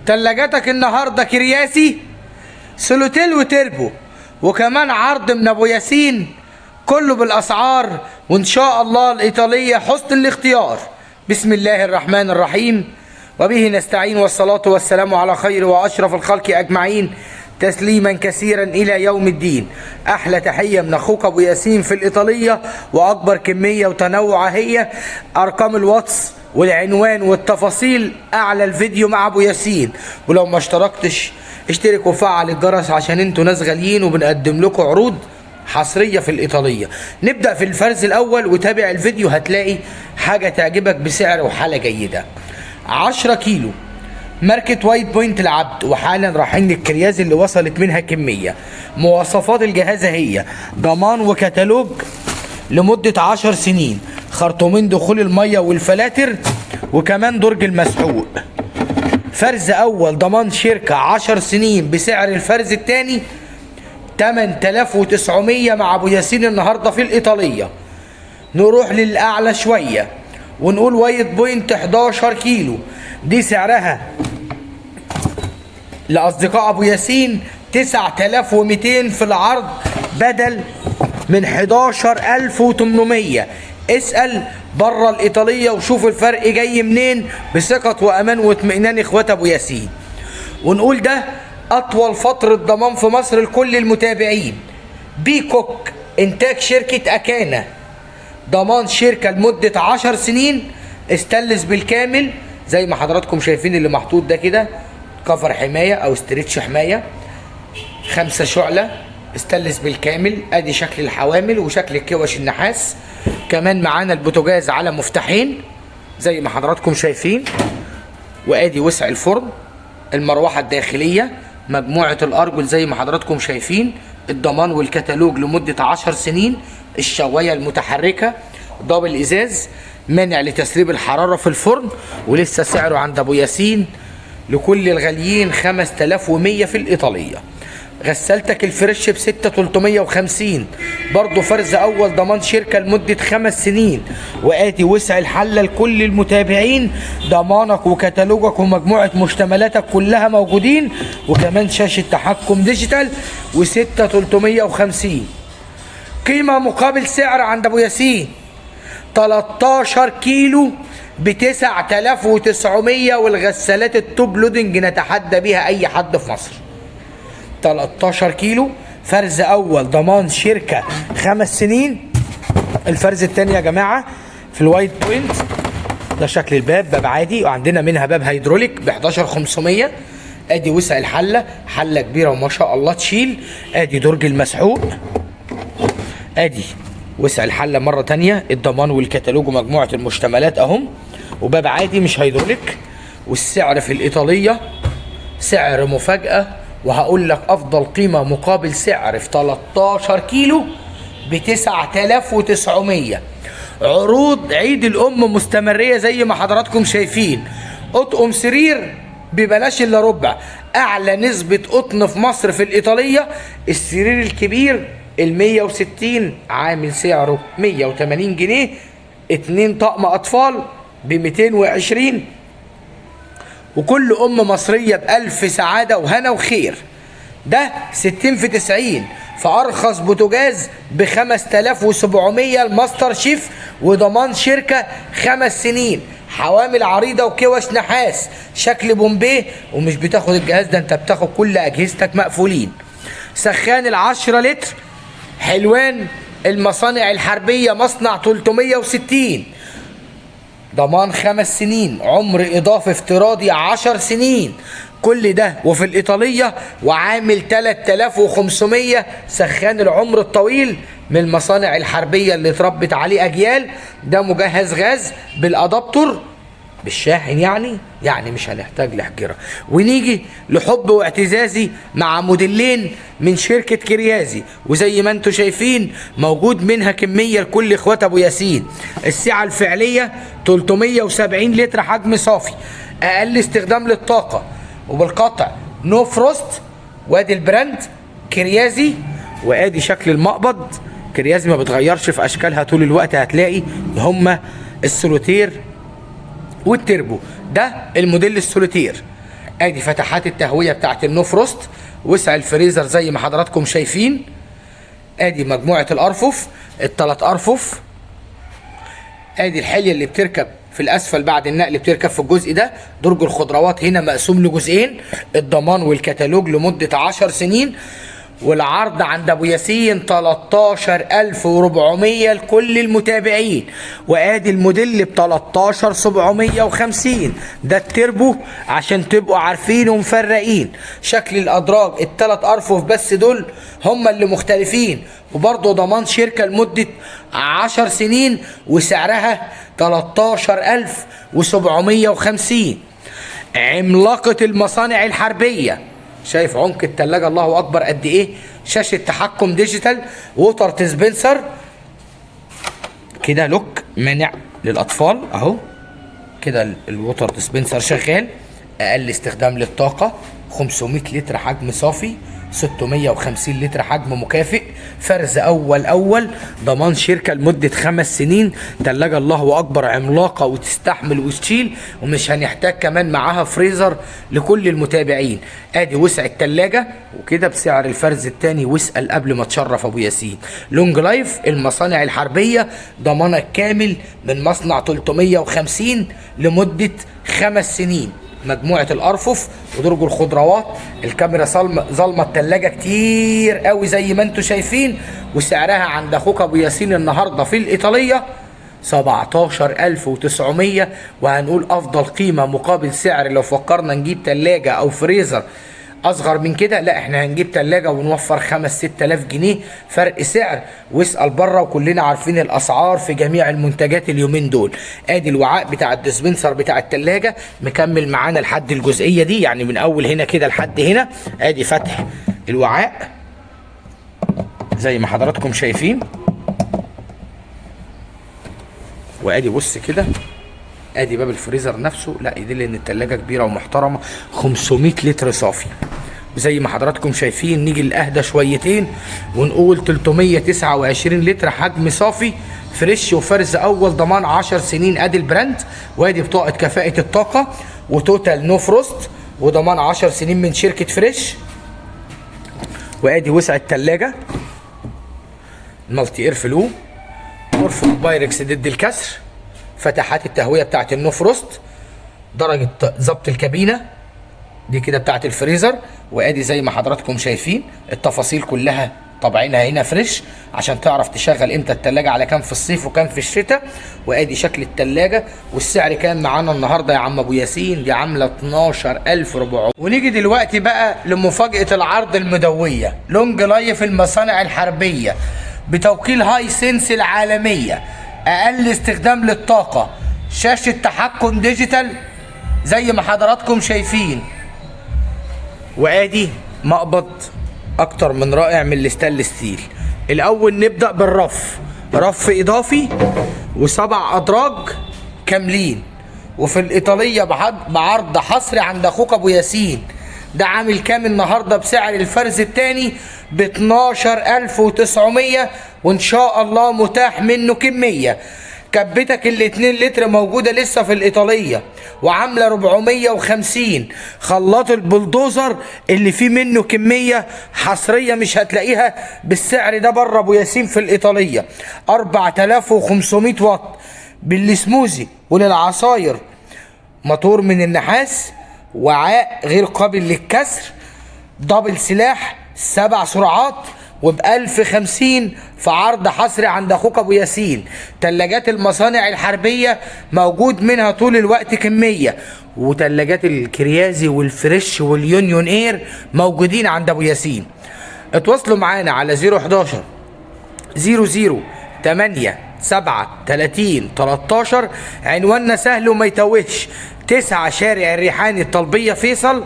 تلاجاتك النهارده كرياسي سولوتيل وتربو، وكمان عرض من ابو ياسين، كله بالاسعار، وان شاء الله الايطاليه حسن الاختيار. بسم الله الرحمن الرحيم، وبه نستعين، والصلاه والسلام على خير واشرف الخلق اجمعين، تسليما كثيرا الى يوم الدين. احلى تحيه من اخوك ابو ياسين في الايطاليه، واكبر كميه وتنوع هي. ارقام الواتس والعنوان والتفاصيل اعلى الفيديو مع ابو ياسين. ولو ما اشتركتش اشترك وفعل الجرس عشان انتوا ناس غاليين، وبنقدم لكم عروض حصريه في الايطاليه. نبدا في الفرز الاول وتابع الفيديو، هتلاقي حاجه تعجبك بسعر وحاله جيده. 10 كيلو ماركة وايت بوينت العبد، وحالا رايحين للكرياز اللي وصلت منها كمية. مواصفات الجهاز هي ضمان وكتالوج لمدة 10 سنين، خرطومين دخول المية والفلاتر، وكمان درج المسحوق. فرز أول ضمان شركة 10 سنين بسعر الفرز الثاني 8900 مع أبو ياسين النهاردة في الإيطالية. نروح للأعلى شوية ونقول وايت بوينت 11 كيلو، دي سعرها لأصدقاء أبو ياسين 9200 في العرض بدل من 11800. اسأل بره الإيطالية وشوف الفرق جاي منين بثقة وأمان واطمئنان إخوات أبو ياسين. ونقول ده أطول فترة ضمان في مصر لكل المتابعين. بيكوك إنتاج شركة أكانا، ضمان شركة لمدة 10 سنين، استلس بالكامل زي ما حضراتكم شايفين اللي محطوط ده كده، كفر حماية او استريتش حماية، 5 شعلة، استلس بالكامل. ادي شكل الحوامل وشكل الكوش النحاس. كمان معانا البوتاجاز على مفتاحين زي ما حضراتكم شايفين، وادي وسع الفرن، المروحة الداخلية، مجموعة الارجل زي ما حضراتكم شايفين، الضمان والكتالوج لمدة 10 سنين، الشواية المتحركة، دبل ازاز، مانع لتسريب الحرارة في الفرن، ولسه سعره عند ابو ياسين لكل الغاليين 5100 في الإيطالية. غسالتك الفريش ب 6350، برضه فرز أول ضمان شركة لمدة 5 سنين. وآتي وسع الحلة لكل المتابعين، ضمانك وكتالوجك ومجموعة مشتملاتك كلها موجودين، وكمان شاشة تحكم ديجيتال، و6350. قيمة مقابل سعر عند أبو ياسين 13 كيلو ب 9900، والغسالات التوب لودنج نتحدى بيها اي حد في مصر. 13 كيلو فرز اول ضمان شركه 5 سنين. الفرز الثاني يا جماعه في الوايت بوينت، ده شكل الباب، باب عادي، وعندنا منها باب هيدروليك ب 11500. ادي وسع الحله، حله كبيره وما شاء الله تشيل. ادي درج المسحوق، ادي وسع الحله مره تانية، الضمان والكتالوج ومجموعه المشتملات اهم، وباب عادي مش هيدروليك. والسعر في الايطاليه سعر مفاجاه، وهقول لك افضل قيمه مقابل سعر في 13 كيلو ب 9900. عروض عيد الام مستمريه زي ما حضراتكم شايفين. اطقم سرير ببلاش الا ربع، اعلى نسبه قطن في مصر في الايطاليه. السرير الكبير ال160 عامل سعره 180 جنيه، 2 طقم اطفال ب 220، وكل ام مصريه بألف سعاده وهنا وخير. ده 60 في 90، فارخص بوتاجاز ب 5700 الماستر شيف، وضمان شركه 5 سنين، حوامل عريضه وكوش نحاس، شكل بومبيه، ومش بتاخد الجهاز ده، انت بتاخد كل اجهزتك مقفولين. سخان ال10 لتر حلوان المصانع الحربيه، مصنع 360، ضمان 5 سنين، عمر اضافي افتراضي 10 سنين، كل ده وفي الايطاليه، وعامل 3500. سخان العمر الطويل من المصانع الحربيه اللي اتربت عليه اجيال، ده مجهز غاز بالادابتور بالشاحن، يعني مش هنحتاج لحجره. ونيجي لحب واعتزازي مع موديلين من شركه كريازي، وزي ما انتم شايفين موجود منها كميه لكل اخوات ابو ياسين. السعه الفعليه 370 لتر حجم صافي، اقل استخدام للطاقه، وبالقطع نو فروست. وادي البراند كريازي، وادي شكل المقبض. كريازي ما بتغيرش في اشكالها طول الوقت، هتلاقي هما السولوتير والتربو. ده الموديل السولوتير ادي فتحات التهويه بتاعت النو فروست، وسع الفريزر زي ما حضراتكم شايفين. ادي مجموعه الارفف، الثلاث ارفف. ادي الحليه اللي بتركب في الاسفل بعد النقل، بتركب في الجزء ده. درج الخضروات هنا مقسوم لجزئين، الضمان والكتالوج لمده 10 سنين. والعرض عند ابو ياسين 13400 لكل المتابعين. وادي الموديل ب 13750، ده التربو عشان تبقوا عارفين ومفرقين. شكل الادراج الثلاث ارفف بس دول هم اللي مختلفين، وبرضه ضمان شركه لمده 10 سنين، وسعرها 13750. عملاقه المصانع الحربيه، شايف عمق التلاجة الله اكبر قد ايه؟ شاشة تحكم ديجيتال، ووتر ديسبنسر كده، لوك مانع للاطفال اهو كده. الووتر ديسبنسر شغال. اقل استخدام للطاقة 500 لتر حجم صافي، 650 لتر حجم مكافئ، فرز اول ضمان شركه لمده 5 سنين. تلاجة الله اكبر عملاقه وتستحمل وتشيل، ومش هنحتاج كمان معاها فريزر لكل المتابعين. ادي وسع التلاجة وكده بسعر الفرز الثاني، واسال قبل ما تشرف ابو ياسين. لونج لايف المصانع الحربيه، ضمانك كامل من مصنع 350 لمده 5 سنين. مجموعة الأرفف ودرج الخضروات. الكاميرا ظلمة التلاجة كتير قوي زي ما انتوا شايفين. وسعرها عند أخوك أبو ياسين النهاردة في الإيطالية 17900. وهنقول أفضل قيمة مقابل سعر. لو فكرنا نجيب تلاجة أو فريزر اصغر من كده، لا احنا هنجيب تلاجة ونوفر 5-6000 جنيه فرق سعر. واسأل بره، وكلنا عارفين الاسعار في جميع المنتجات اليومين دول. ادي الوعاء بتاع الديسبنسر بتاع التلاجة مكمل معانا لحد الجزئية دي، يعني من اول هنا كده لحد هنا. ادي فتح الوعاء زي ما حضراتكم شايفين. وادي بص كده، ادي باب الفريزر نفسه، لا يدل ان التلاجة كبيرة ومحترمة. 500 لتر صافي زي ما حضراتكم شايفين. نيجي الاهدى شويتين ونقول 329 لتر حجم صافي فريش، وفرز اول ضمان 10 سنين. ادي البراند، وادي بطاقة كفاءة الطاقة، وتوتال نو فروست، وضمان 10 سنين من شركة فريش. وادي وسع التلاجة، مالتي اير فلو، غرفة بايركس ضد الكسر، فتحات التهويه بتاعت النو فروست، درجه ضبط الكابينه دي كده بتاعت الفريزر. وادي زي ما حضراتكم شايفين التفاصيل كلها طابعينها هنا فريش عشان تعرف تشغل امتى التلاجة على كام في الصيف وكام في الشتاء. وادي شكل التلاجة. والسعر كان معانا النهارده يا عم ابو ياسين؟ دي عامله 12400. ونيجي دلوقتي بقى لمفاجاه العرض المدويه. لونج لايف المصانع الحربيه بتوكيل هاي سنس العالميه، اقل استخدام للطاقة، شاشة تحكم ديجيتال زي ما حضراتكم شايفين. وادي مقبض اكتر من رائع من الستانلس ستيل. الاول نبدأ بالرف، رف اضافي و7 ادراج كاملين، وفي الايطالية بعرض حصري عند اخوك ابو ياسين. ده عامل كام النهارده بسعر الفرز الثاني ب 12900، وان شاء الله متاح منه كميه. كبتك ال 2 لتر موجوده لسه في الايطاليه وعامله 450. خلاط البلدوزر اللي فيه منه كميه حصريه مش هتلاقيها بالسعر ده بره ابو ياسين في الايطاليه، 4500 واط بالسموزي وللعصاير. موتور من النحاس، وعاء غير قابل للكسر، دبل سلاح، 7 سرعات، وب1050 في عرض حصري عند اخوك ابو ياسين. تلاجات المصانع الحربيه موجود منها طول الوقت كميه، وتلاجات الكريازي والفريش واليونيون اير موجودين عند ابو ياسين. اتواصلوا معانا على 011 00 8 7 30 13. عنواننا سهل وما يتوهش، 9 شارع الريحاني الطلبية فيصل.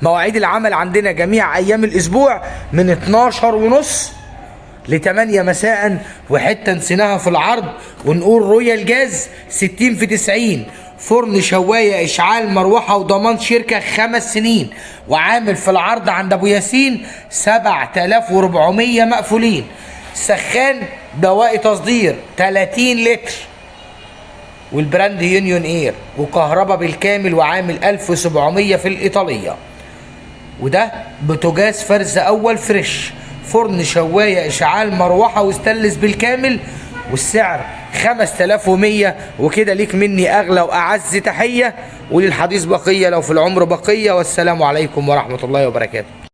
مواعيد العمل عندنا جميع أيام الأسبوع من 12:30 ل8 مساء. وحتة نسيناها في العرض ونقول رويال جاز 60 في 90، فرن شواية إشعال مروحة وضمان شركة 5 سنين، وعامل في العرض عند أبو ياسين 7400 مقفولين. سخان بواقي تصدير 30 لتر والبراند يونيون اير، وكهرباء بالكامل، وعامل 1700 في الإيطالية. وده بوتاجاز فرز أول فريش، فرن شواية إشعال مروحة وستانلس بالكامل، والسعر 5100. وكده ليك مني أغلى وأعز تحية، وللحديث بقية لو في العمر بقية، والسلام عليكم ورحمة الله وبركاته.